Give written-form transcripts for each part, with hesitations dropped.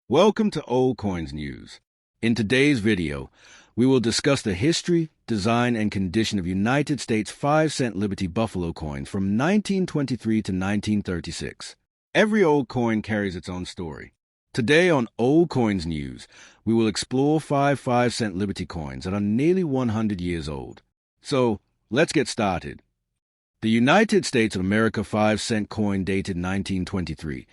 Welcome to Old Coins News. In today's video, we will discuss the history, design, and condition of United States 5-cent Liberty Buffalo coins from 1923 to 1936. Every old coin carries its own story. Today on Old Coins News, we will explore 5-cent Liberty coins that are nearly 100 years old. So, let's get started. The United States of America 5-cent coin dated 1923,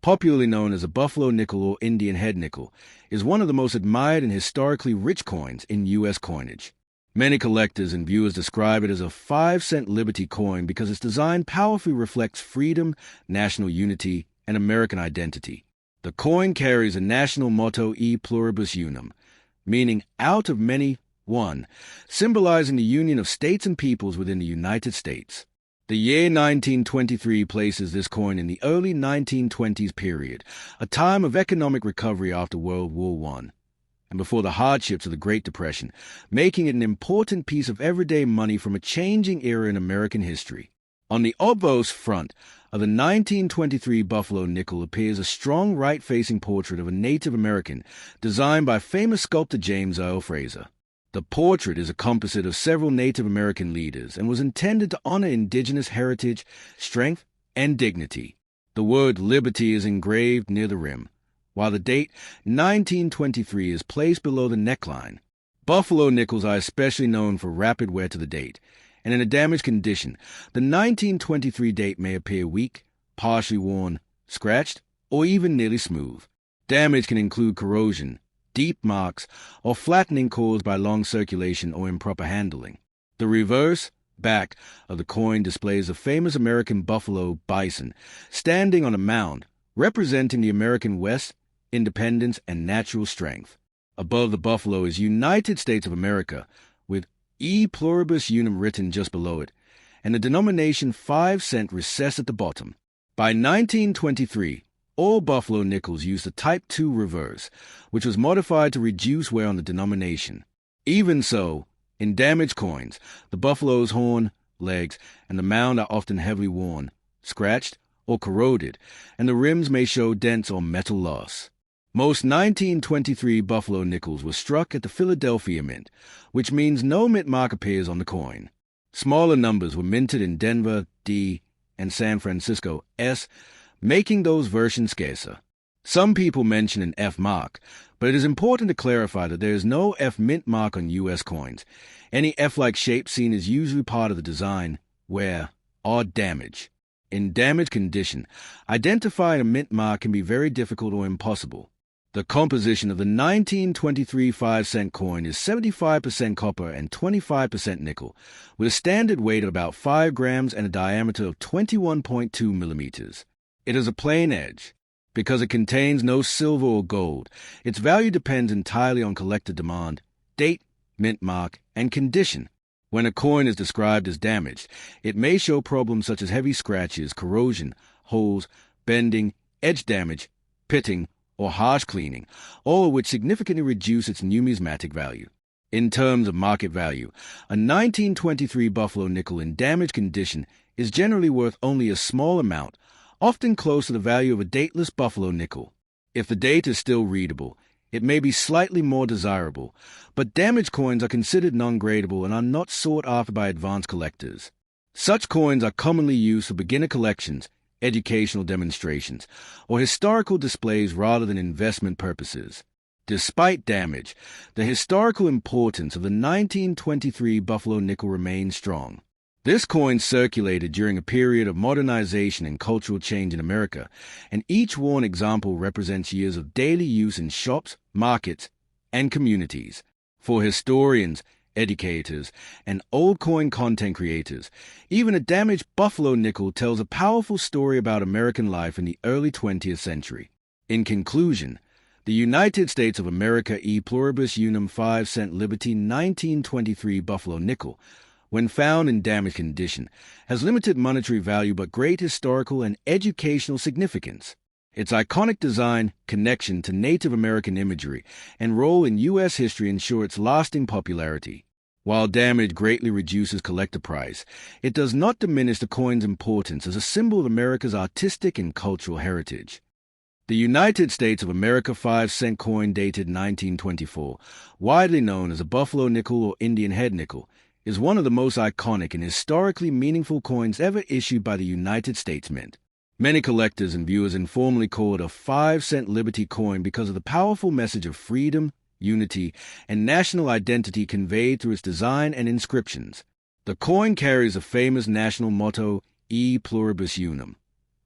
popularly known as a Buffalo nickel or Indian head nickel, is one of the most admired and historically rich coins in U.S. coinage. Many collectors and viewers describe it as a 5-cent Liberty coin because its design powerfully reflects freedom, national unity, and American identity. The coin carries a national motto E pluribus unum, meaning out of many, one, symbolizing the union of states and peoples within the United States. The year 1923 places this coin in the early 1920s period, a time of economic recovery after World War I, and before the hardships of the Great Depression, making it an important piece of everyday money from a changing era in American history. On the obverse front of the 1923 Buffalo nickel appears a strong right-facing portrait of a Native American designed by famous sculptor James Earl Fraser. The portrait is a composite of several Native American leaders and was intended to honor indigenous heritage, strength, and dignity. The word liberty is engraved near the rim, while the date 1923 is placed below the neckline. Buffalo nickels are especially known for rapid wear to the date, and in a damaged condition, the 1923 date may appear weak, partially worn, scratched, or even nearly smooth. Damage can include corrosion, deep marks, or flattening caused by long circulation or improper handling. The reverse, back, of the coin displays a famous American buffalo bison standing on a mound, representing the American West, independence, and natural strength. Above the buffalo is United States of America, with E pluribus unum written just below it, and the denomination 5 cent recessed at the bottom. By 1923, all Buffalo nickels used the Type 2 reverse, which was modified to reduce wear on the denomination. Even so, in damaged coins, the buffalo's horn, legs, and the mound are often heavily worn, scratched, or corroded, and the rims may show dents or metal loss. Most 1923 Buffalo nickels were struck at the Philadelphia Mint, which means no mint mark appears on the coin. Smaller numbers were minted in Denver, D, and San Francisco, S, making those versions scarcer. Some people mention an F mark, but it is important to clarify that there is no F mint mark on U.S. coins. Any F-like shape seen is usually part of the design, wear, or damage. In damaged condition, identifying a mint mark can be very difficult or impossible. The composition of the 1923 5-cent coin is 75% copper and 25% nickel, with a standard weight of about 5 grams and a diameter of 21.2 millimeters. It is a plain edge. Because it contains no silver or gold, its value depends entirely on collector demand, date, mint mark, and condition. When a coin is described as damaged, it may show problems such as heavy scratches, corrosion, holes, bending, edge damage, pitting, or harsh cleaning, all of which significantly reduce its numismatic value. In terms of market value, a 1923 Buffalo nickel in damaged condition is generally worth only a small amount, often close to the value of a dateless Buffalo nickel. If the date is still readable, it may be slightly more desirable, but damaged coins are considered non-gradable and are not sought after by advanced collectors. Such coins are commonly used for beginner collections, educational demonstrations, or historical displays rather than investment purposes. Despite damage, the historical importance of the 1923 Buffalo nickel remains strong. This coin circulated during a period of modernization and cultural change in America, and each worn example represents years of daily use in shops, markets, and communities. For historians, educators, and old coin content creators, even a damaged Buffalo nickel tells a powerful story about American life in the early 20th century. In conclusion, the United States of America E pluribus unum 5-cent Liberty 1923 Buffalo nickel, when found in damaged condition, has limited monetary value but great historical and educational significance. Its iconic design, connection to Native American imagery, and role in U.S. history ensure its lasting popularity. While damage greatly reduces collector price, it does not diminish the coin's importance as a symbol of America's artistic and cultural heritage. The United States of America 5-cent coin dated 1924, widely known as a Buffalo nickel or Indian head nickel, is one of the most iconic and historically meaningful coins ever issued by the United States Mint. Many collectors and viewers informally call it a 5-cent Liberty coin because of the powerful message of freedom, unity, and national identity conveyed through its design and inscriptions. The coin carries a famous national motto, E Pluribus Unum,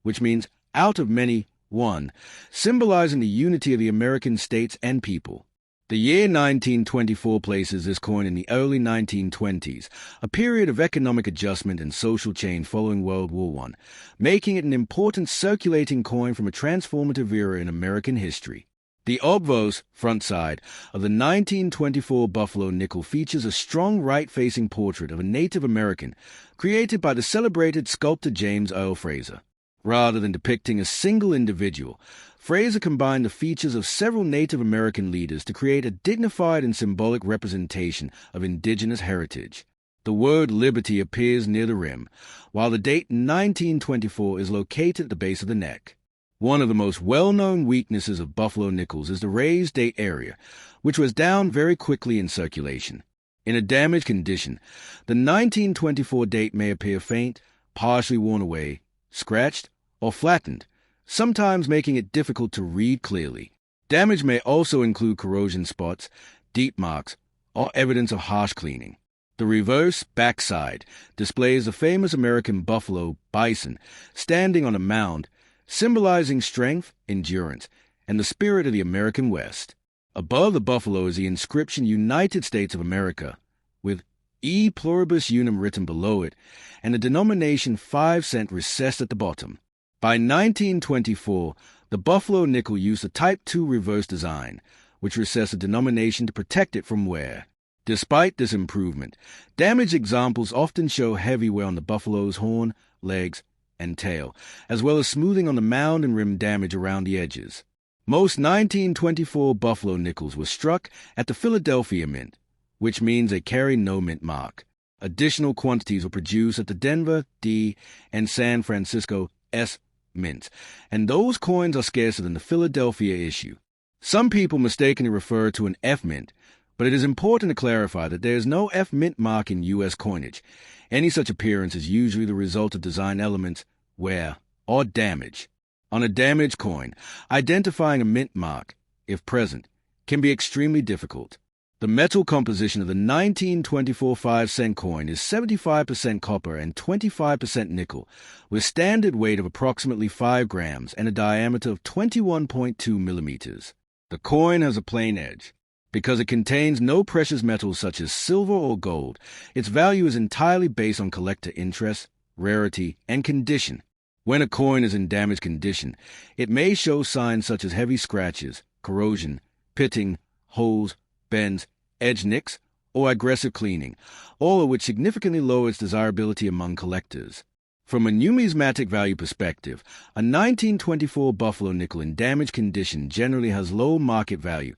which means out of many, one, symbolizing the unity of the American states and people. The year 1924 places this coin in the early 1920s, a period of economic adjustment and social change following World War I, making it an important circulating coin from a transformative era in American history. The obverse, front side, of the 1924 Buffalo nickel features a strong right-facing portrait of a Native American created by the celebrated sculptor James Earl Fraser. Rather than depicting a single individual, Fraser combined the features of several Native American leaders to create a dignified and symbolic representation of indigenous heritage. The word liberty appears near the rim, while the date 1924 is located at the base of the neck. One of the most well-known weaknesses of Buffalo nickels is the raised date area, which was down very quickly in circulation. In a damaged condition, the 1924 date may appear faint, partially worn away, scratched, or flattened, sometimes making it difficult to read clearly. Damage may also include corrosion spots, deep marks, or evidence of harsh cleaning. The reverse backside displays the famous American buffalo, bison, standing on a mound, symbolizing strength, endurance, and the spirit of the American West. Above the buffalo is the inscription United States of America, with E Pluribus Unum written below it, and the denomination 5-cent recessed at the bottom. By 1924, the Buffalo nickel used a Type II reverse design, which recessed the denomination to protect it from wear. Despite this improvement, damaged examples often show heavy wear on the buffalo's horn, legs, and tail, as well as smoothing on the mound and rim damage around the edges. Most 1924 Buffalo nickels were struck at the Philadelphia Mint, which means they carry no mint mark. Additional quantities were produced at the Denver, D, and San Francisco, S mints, and those coins are scarcer than the Philadelphia issue. Some people mistakenly refer to an F mint, but it is important to clarify that there is no F mint mark in U.S. coinage. Any such appearance is usually the result of design elements, wear, or damage. On a damaged coin, identifying a mint mark, if present, can be extremely difficult. The metal composition of the 1924 5-cent coin is 75% copper and 25% nickel, with standard weight of approximately 5 grams and a diameter of 21.2 millimeters. The coin has a plain edge. Because it contains no precious metals such as silver or gold, its value is entirely based on collector interest, rarity, and condition. When a coin is in damaged condition, it may show signs such as heavy scratches, corrosion, pitting, holes, bends, edge nicks, or aggressive cleaning, all of which significantly lower its desirability among collectors. From a numismatic value perspective, a 1924 Buffalo nickel in damaged condition generally has low market value,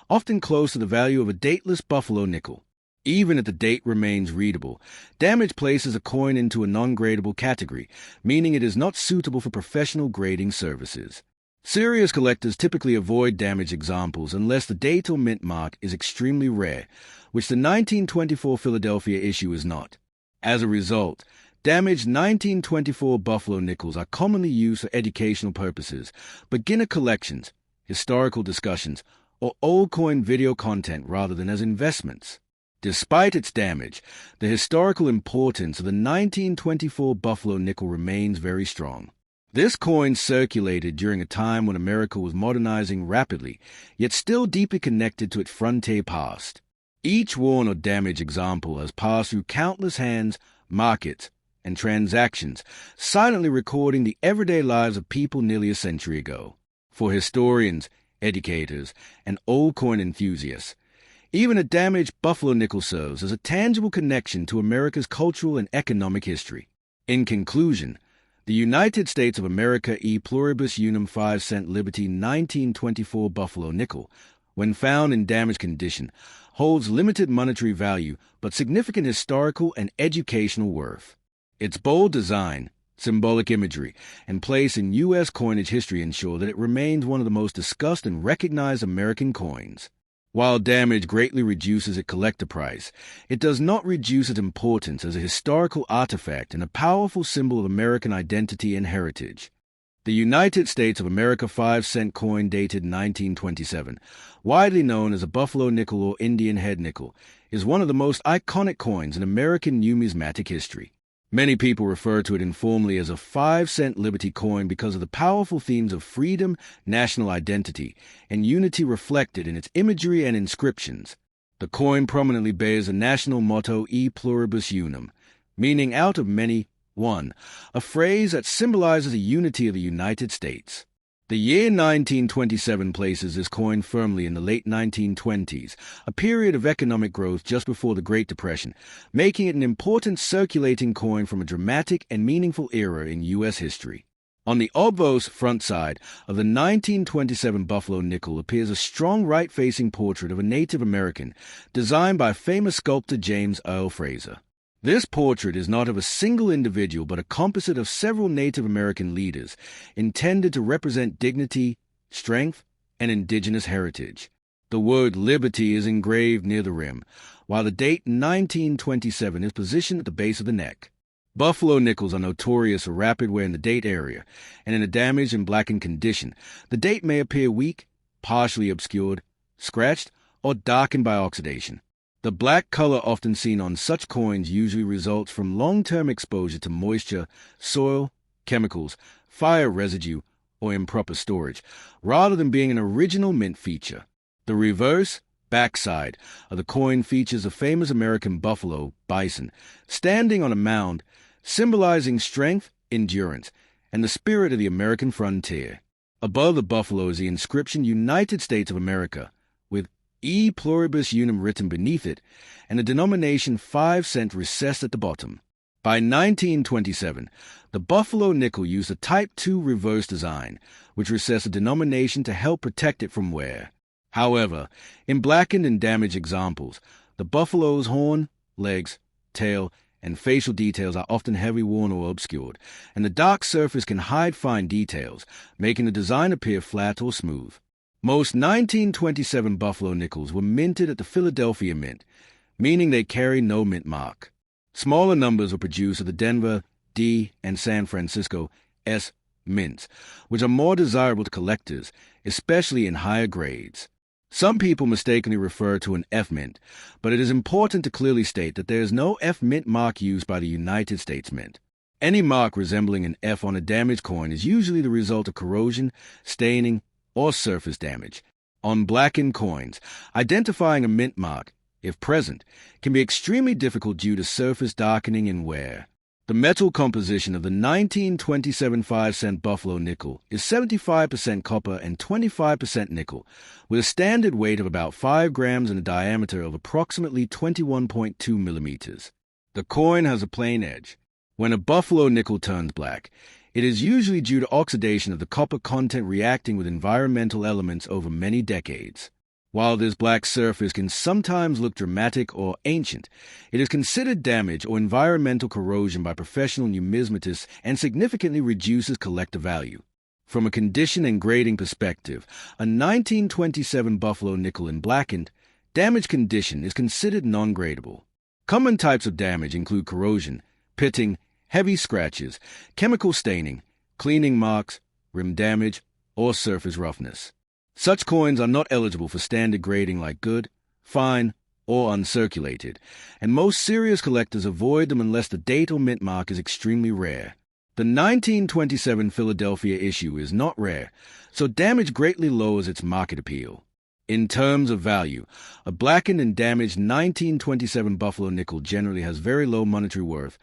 often close to the value of a dateless Buffalo nickel. Even if the date remains readable, damage places a coin into a non-gradable category, meaning it is not suitable for professional grading services. Serious collectors typically avoid damaged examples unless the date or mint mark is extremely rare, which the 1924 Philadelphia issue is not. As a result, damaged 1924 Buffalo nickels are commonly used for educational purposes, beginner collections, historical discussions, or old coin video content rather than as investments. Despite its damage, the historical importance of the 1924 Buffalo nickel remains very strong. This coin circulated during a time when America was modernizing rapidly, yet still deeply connected to its frontier past. Each worn or damaged example has passed through countless hands, markets, and transactions, silently recording the everyday lives of people nearly a century ago. For historians, educators, and old coin enthusiasts, even a damaged Buffalo nickel serves as a tangible connection to America's cultural and economic history. In conclusion, the United States of America E Pluribus Unum 5-cent Liberty 1924 Buffalo nickel, when found in damaged condition, holds limited monetary value but significant historical and educational worth. Its bold design, symbolic imagery, and place in U.S. coinage history ensure that it remains one of the most discussed and recognized American coins. While damage greatly reduces its collector price, it does not reduce its importance as a historical artifact and a powerful symbol of American identity and heritage. The United States of America 5-cent coin dated 1927, widely known as a Buffalo nickel or Indian head nickel, is one of the most iconic coins in American numismatic history. Many people refer to it informally as a 5-cent Liberty coin because of the powerful themes of freedom, national identity, and unity reflected in its imagery and inscriptions. The coin prominently bears the national motto E pluribus unum, meaning out of many, one, a phrase that symbolizes the unity of the United States. The year 1927 places this coin firmly in the late 1920s, a period of economic growth just before the Great Depression, making it an important circulating coin from a dramatic and meaningful era in U.S. history. On the obverse front side of the 1927 Buffalo nickel appears a strong right-facing portrait of a Native American, designed by famous sculptor James Earl Fraser. This portrait is not of a single individual but a composite of several Native American leaders, intended to represent dignity, strength, and indigenous heritage. The word liberty is engraved near the rim, while the date 1927 is positioned at the base of the neck. Buffalo nickels are notorious for rapid wear in the date area, and in a damaged and blackened condition, the date may appear weak, partially obscured, scratched, or darkened by oxidation. The black color often seen on such coins usually results from long-term exposure to moisture, soil, chemicals, fire residue, or improper storage, rather than being an original mint feature. The reverse, backside, of the coin features a famous American buffalo, bison, standing on a mound, symbolizing strength, endurance, and the spirit of the American frontier. Above the buffalo is the inscription United States of America, with E pluribus unum written beneath it, and a denomination 5-cent recessed at the bottom. By 1927, the Buffalo nickel used a Type II reverse design, which recessed a denomination to help protect it from wear. However, in blackened and damaged examples, the buffalo's horn, legs, tail, and facial details are often heavily worn or obscured, and the dark surface can hide fine details, making the design appear flat or smooth. Most 1927 Buffalo nickels were minted at the Philadelphia Mint, meaning they carry no mint mark. Smaller numbers were produced at the Denver, D, and San Francisco S mints, which are more desirable to collectors, especially in higher grades. Some people mistakenly refer to an F mint, but it is important to clearly state that there is no F mint mark used by the United States Mint. Any mark resembling an F on a damaged coin is usually the result of corrosion, staining, or surface damage. On blackened coins, identifying a mint mark, if present, can be extremely difficult due to surface darkening and wear. The metal composition of the 1927 5-cent Buffalo nickel is 75% copper and 25% nickel, with a standard weight of about 5 grams and a diameter of approximately 21.2 millimeters. The coin has a plain edge. When a Buffalo nickel turns black, it is usually due to oxidation of the copper content reacting with environmental elements over many decades. While this black surface can sometimes look dramatic or ancient, it is considered damage or environmental corrosion by professional numismatists and significantly reduces collector value. From a condition and grading perspective, a 1927 Buffalo nickel in blackened, damaged condition is considered non-gradable. Common types of damage include corrosion, pitting, heavy scratches, chemical staining, cleaning marks, rim damage, or surface roughness. Such coins are not eligible for standard grading like good, fine, or uncirculated, and most serious collectors avoid them unless the date or mint mark is extremely rare. The 1927 Philadelphia issue is not rare, so damage greatly lowers its market appeal. In terms of value, a blackened and damaged 1927 Buffalo nickel generally has very low monetary worth,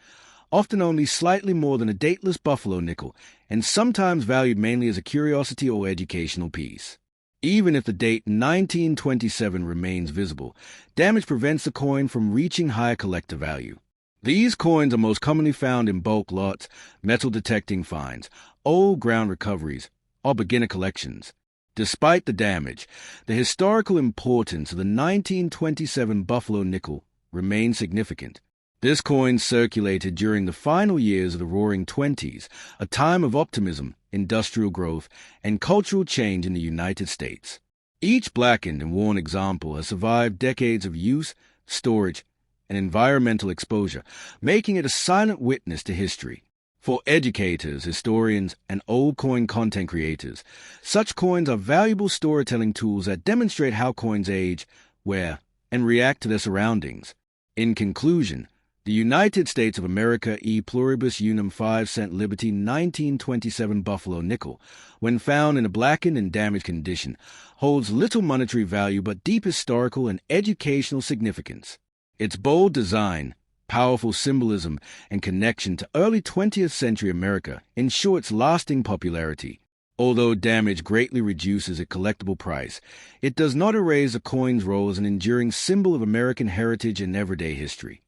often only slightly more than a dateless Buffalo nickel, and sometimes valued mainly as a curiosity or educational piece. Even if the date 1927 remains visible, damage prevents the coin from reaching higher collector value. These coins are most commonly found in bulk lots, metal-detecting finds, old ground recoveries, or beginner collections. Despite the damage, the historical importance of the 1927 Buffalo nickel remains significant. This coin circulated during the final years of the Roaring Twenties, a time of optimism, industrial growth, and cultural change in the United States. Each blackened and worn example has survived decades of use, storage, and environmental exposure, making it a silent witness to history. For educators, historians, and old coin content creators, such coins are valuable storytelling tools that demonstrate how coins age, wear, and react to their surroundings. In conclusion, the United States of America E Pluribus Unum 5-cent Liberty 1927 Buffalo nickel, when found in a blackened and damaged condition, holds little monetary value but deep historical and educational significance. Its bold design, powerful symbolism, and connection to early 20th century America ensure its lasting popularity. Although damage greatly reduces its collectible price, it does not erase a coin's role as an enduring symbol of American heritage and everyday history.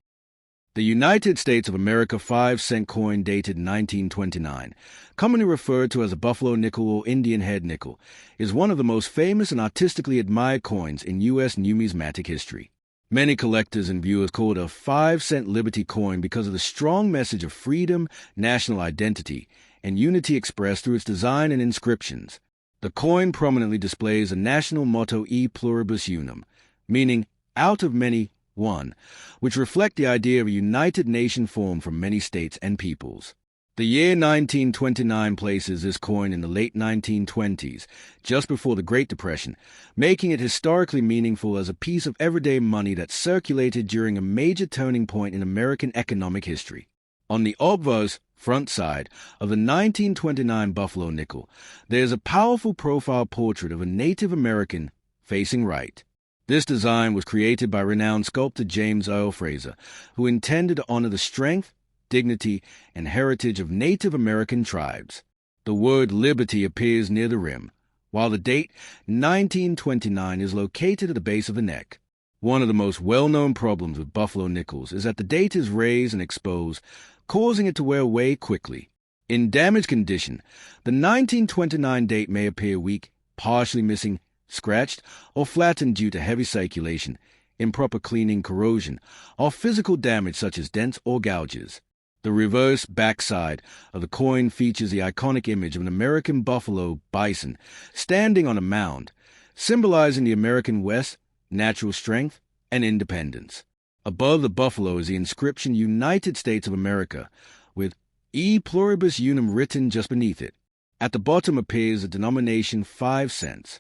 The United States of America 5-cent coin dated 1929, commonly referred to as a Buffalo nickel or Indian head nickel, is one of the most famous and artistically admired coins in U.S. numismatic history. Many collectors and viewers call it a 5-cent Liberty coin because of the strong message of freedom, national identity, and unity expressed through its design and inscriptions. The coin prominently displays the national motto E Pluribus Unum, meaning out of many, one, which reflect the idea of a united nation formed from many states and peoples. The year 1929 places this coin in the late 1920s, just before the Great Depression, making it historically meaningful as a piece of everyday money that circulated during a major turning point in American economic history. On the obverse front side of the 1929 Buffalo nickel, there is a powerful profile portrait of a Native American facing right. This design was created by renowned sculptor James Earl Fraser, who intended to honor the strength, dignity, and heritage of Native American tribes. The word liberty appears near the rim, while the date 1929 is located at the base of the neck. One of the most well-known problems with Buffalo nickels is that the date is raised and exposed, causing it to wear away quickly. In damaged condition, the 1929 date may appear weak, partially missing, scratched, or flattened due to heavy circulation, improper cleaning, corrosion, or physical damage such as dents or gouges. The reverse backside of the coin features the iconic image of an American buffalo bison standing on a mound, symbolizing the American West, natural strength, and independence. Above the buffalo is the inscription United States of America, with E Pluribus Unum written just beneath it. At the bottom appears the denomination 5 cents.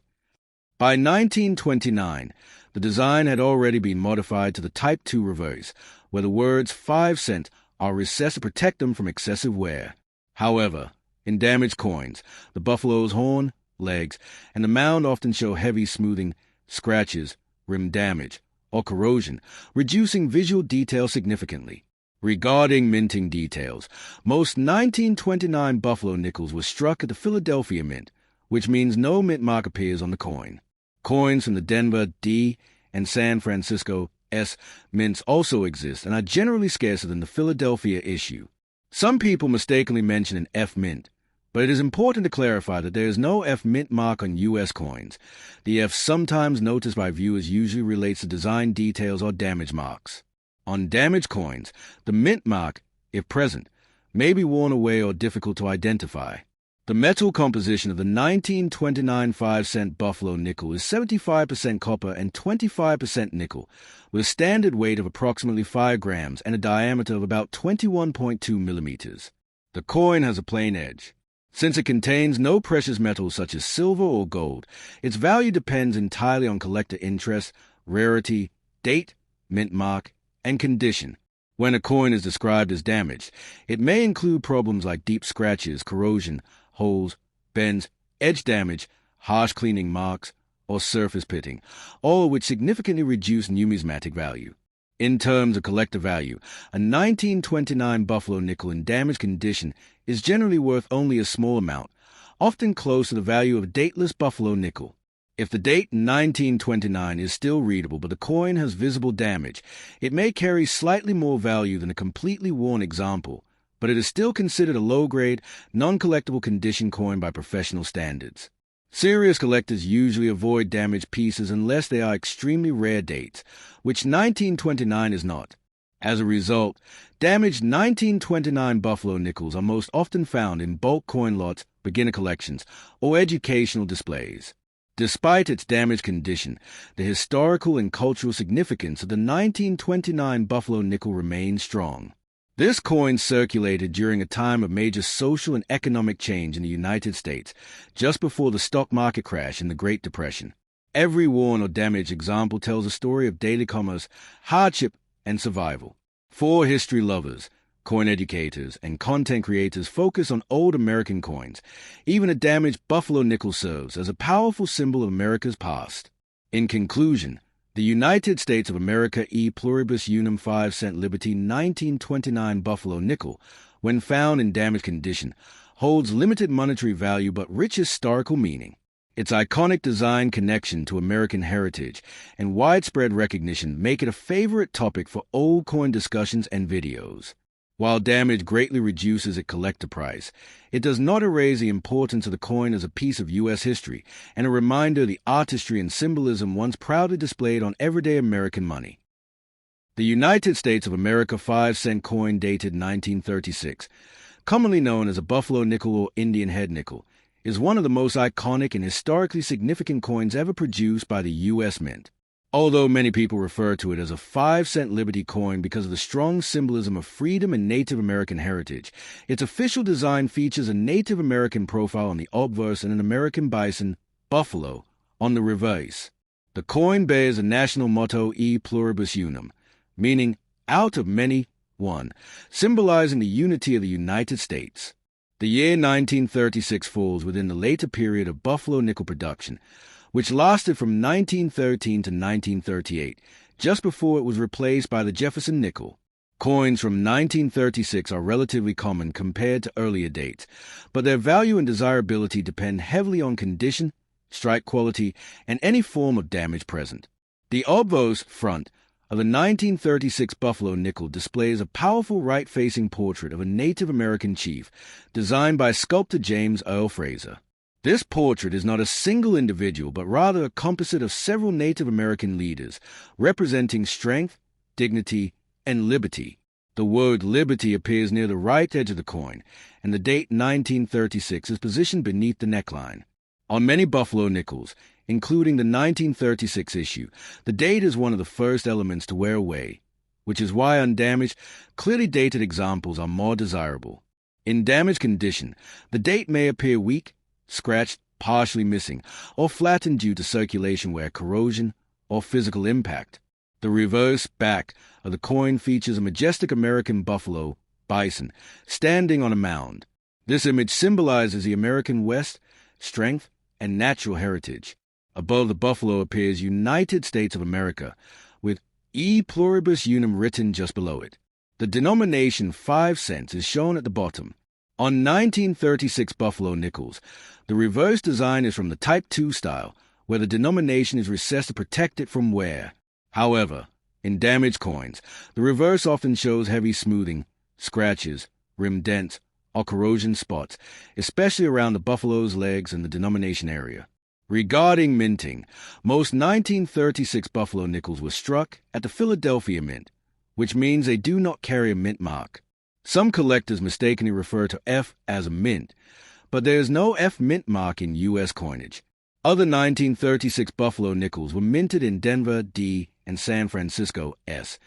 By 1929, the design had already been modified to the Type 2 reverse, where the words 5 cent are recessed to protect them from excessive wear. However, in damaged coins, the buffalo's horn, legs, and the mound often show heavy smoothing, scratches, rim damage, or corrosion, reducing visual detail significantly. Regarding minting details, most 1929 Buffalo nickels were struck at the Philadelphia Mint, which means no mint mark appears on the coin. Coins from the Denver D and San Francisco S mints also exist and are generally scarcer than the Philadelphia issue. Some people mistakenly mention an F mint, but it is important to clarify that there is no F mint mark on U.S. coins. The F sometimes noticed by viewers usually relates to design details or damage marks. On damaged coins, the mint mark, if present, may be worn away or difficult to identify. The metal composition of the 1929 5-cent Buffalo nickel is 75% copper and 25% nickel, with a standard weight of approximately 5 grams and a diameter of about 21.2 millimeters. The coin has a plain edge. Since it contains no precious metals such as silver or gold, its value depends entirely on collector interest, rarity, date, mint mark, and condition. When a coin is described as damaged, it may include problems like deep scratches, corrosion, holes, bends, edge damage, harsh cleaning marks, or surface pitting, all of which significantly reduce numismatic value. In terms of collector value, a 1929 Buffalo nickel in damaged condition is generally worth only a small amount, often close to the value of a dateless Buffalo nickel. If the date 1929 is still readable but the coin has visible damage, it may carry slightly more value than a completely worn example, but it is still considered a low-grade, non-collectible condition coin by professional standards. Serious collectors usually avoid damaged pieces unless they are extremely rare dates, which 1929 is not. As a result, damaged 1929 Buffalo nickels are most often found in bulk coin lots, beginner collections, or educational displays. Despite its damaged condition, the historical and cultural significance of the 1929 Buffalo nickel remains strong. This coin circulated during a time of major social and economic change in the United States, just before the stock market crash in the Great Depression. Every worn or damaged example tells a story of daily commerce, hardship, and survival. For history lovers, coin educators, and content creators focus on old American coins. Even a damaged Buffalo nickel serves as a powerful symbol of America's past. In conclusion, the United States of America E Pluribus Unum 5-cent Liberty 1929 Buffalo nickel, when found in damaged condition, holds limited monetary value but rich historical meaning. Its iconic design, connection to American heritage, and widespread recognition make it a favorite topic for old coin discussions and videos. While damage greatly reduces its collector price, it does not erase the importance of the coin as a piece of U.S. history and a reminder of the artistry and symbolism once proudly displayed on everyday American money. The United States of America 5-cent coin dated 1936, commonly known as a Buffalo nickel or Indian head nickel, is one of the most iconic and historically significant coins ever produced by the U.S. Mint. Although many people refer to it as a 5-cent Liberty coin because of the strong symbolism of freedom and Native American heritage, its official design features a Native American profile on the obverse and an American bison, buffalo, on the reverse. The coin bears a national motto E Pluribus Unum, meaning out of many, one, symbolizing the unity of the United States. The year 1936 falls within the later period of Buffalo nickel production, which lasted from 1913 to 1938, just before it was replaced by the Jefferson nickel. Coins from 1936 are relatively common compared to earlier dates, but their value and desirability depend heavily on condition, strike quality, and any form of damage present. The obverse front of the 1936 Buffalo nickel displays a powerful right-facing portrait of a Native American chief, designed by sculptor James Earl Fraser. This portrait is not a single individual, but rather a composite of several Native American leaders, representing strength, dignity, and liberty. The word liberty appears near the right edge of the coin, and the date 1936 is positioned beneath the neckline. On many Buffalo nickels, including the 1936 issue, the date is one of the first elements to wear away, which is why undamaged, clearly dated examples are more desirable. In damaged condition, the date may appear weak, scratched, partially missing, or flattened due to circulation wear, corrosion, or physical impact. The reverse back of the coin features a majestic American buffalo, bison, standing on a mound. This image symbolizes the American West, strength, and natural heritage. Above the buffalo appears United States of America, with E Pluribus Unum written just below it. The denomination 5 cents is shown at the bottom. On 1936 Buffalo nickels, the reverse design is from the Type II style, where the denomination is recessed to protect it from wear. However, in damaged coins, the reverse often shows heavy smoothing, scratches, rim dents, or corrosion spots, especially around the buffalo's legs and the denomination area. Regarding minting, most 1936 Buffalo nickels were struck at the Philadelphia Mint, which means they do not carry a mint mark. Some collectors mistakenly refer to F as a mint, but there is no F mint mark in U.S. coinage. Other 1936 Buffalo nickels were minted in Denver, D, and San Francisco, S,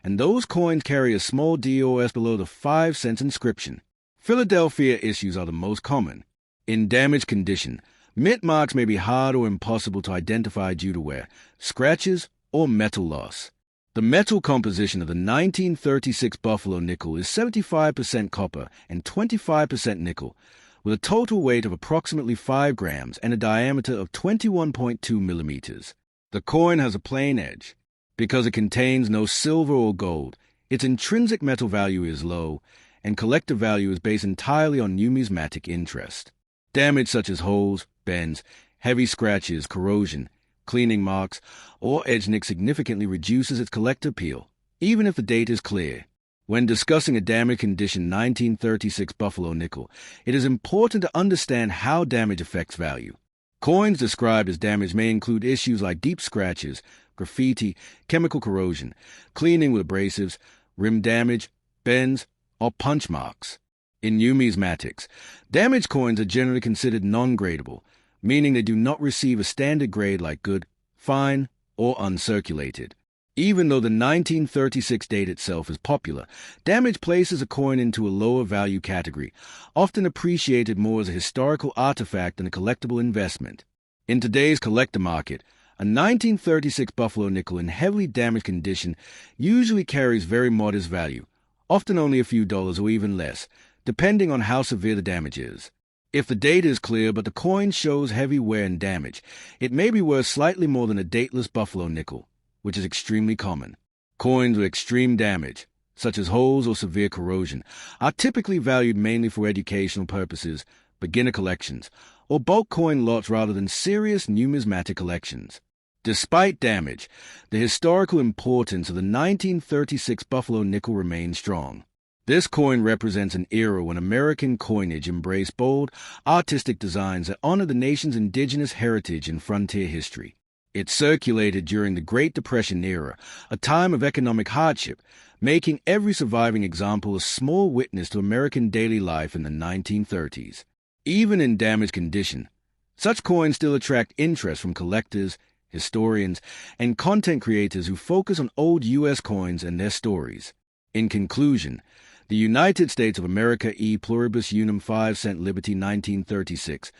and those coins carry a small DOS below the 5 cents inscription. Philadelphia issues are the most common. In damaged condition, mint marks may be hard or impossible to identify due to wear, scratches, or metal loss. The metal composition of the 1936 Buffalo nickel is 75% copper and 25% nickel, with a total weight of approximately 5 grams and a diameter of 21.2 millimeters. The coin has a plain edge. Because it contains no silver or gold, its intrinsic metal value is low, and collector value is based entirely on numismatic interest. Damage such as holes, bends, heavy scratches, corrosion, cleaning marks, or edge nick significantly reduces its collector appeal, even if the date is clear. When discussing a damaged condition 1936 Buffalo nickel, it is important to understand how damage affects value. Coins described as damaged may include issues like deep scratches, graffiti, chemical corrosion, cleaning with abrasives, rim damage, bends, or punch marks. In numismatics, damaged coins are generally considered non-gradable, meaning they do not receive a standard grade like good, fine, or uncirculated. Even though the 1936 date itself is popular, damage places a coin into a lower value category, often appreciated more as a historical artifact than a collectible investment. In today's collector market, a 1936 Buffalo nickel in heavily damaged condition usually carries very modest value, often only a few dollars or even less, depending on how severe the damage is. If the date is clear but the coin shows heavy wear and damage, it may be worth slightly more than a dateless Buffalo nickel, which is extremely common. Coins with extreme damage, such as holes or severe corrosion, are typically valued mainly for educational purposes, beginner collections, or bulk coin lots rather than serious numismatic collections. Despite damage, the historical importance of the 1936 Buffalo nickel remains strong. This coin represents an era when American coinage embraced bold, artistic designs that honor the nation's indigenous heritage and frontier history. It circulated during the Great Depression era, a time of economic hardship, making every surviving example a small witness to American daily life in the 1930s. Even in damaged condition, such coins still attract interest from collectors, historians, and content creators who focus on old U.S. coins and their stories. In conclusion, the United States of America e pluribus unum 5-cent Liberty 1936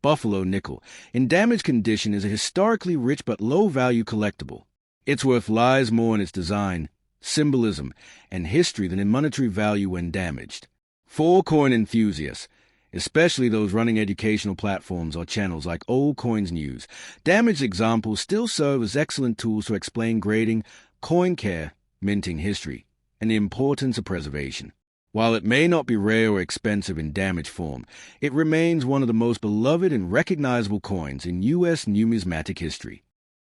Buffalo nickel in damaged condition is a historically rich but low-value collectible. Its worth lies more in its design, symbolism, and history than in monetary value when damaged. For coin enthusiasts, especially those running educational platforms or channels like Old Coins News, damaged examples still serve as excellent tools to explain grading, coin care, minting history, and the importance of preservation. While it may not be rare or expensive in damaged form, it remains one of the most beloved and recognizable coins in U.S. numismatic history.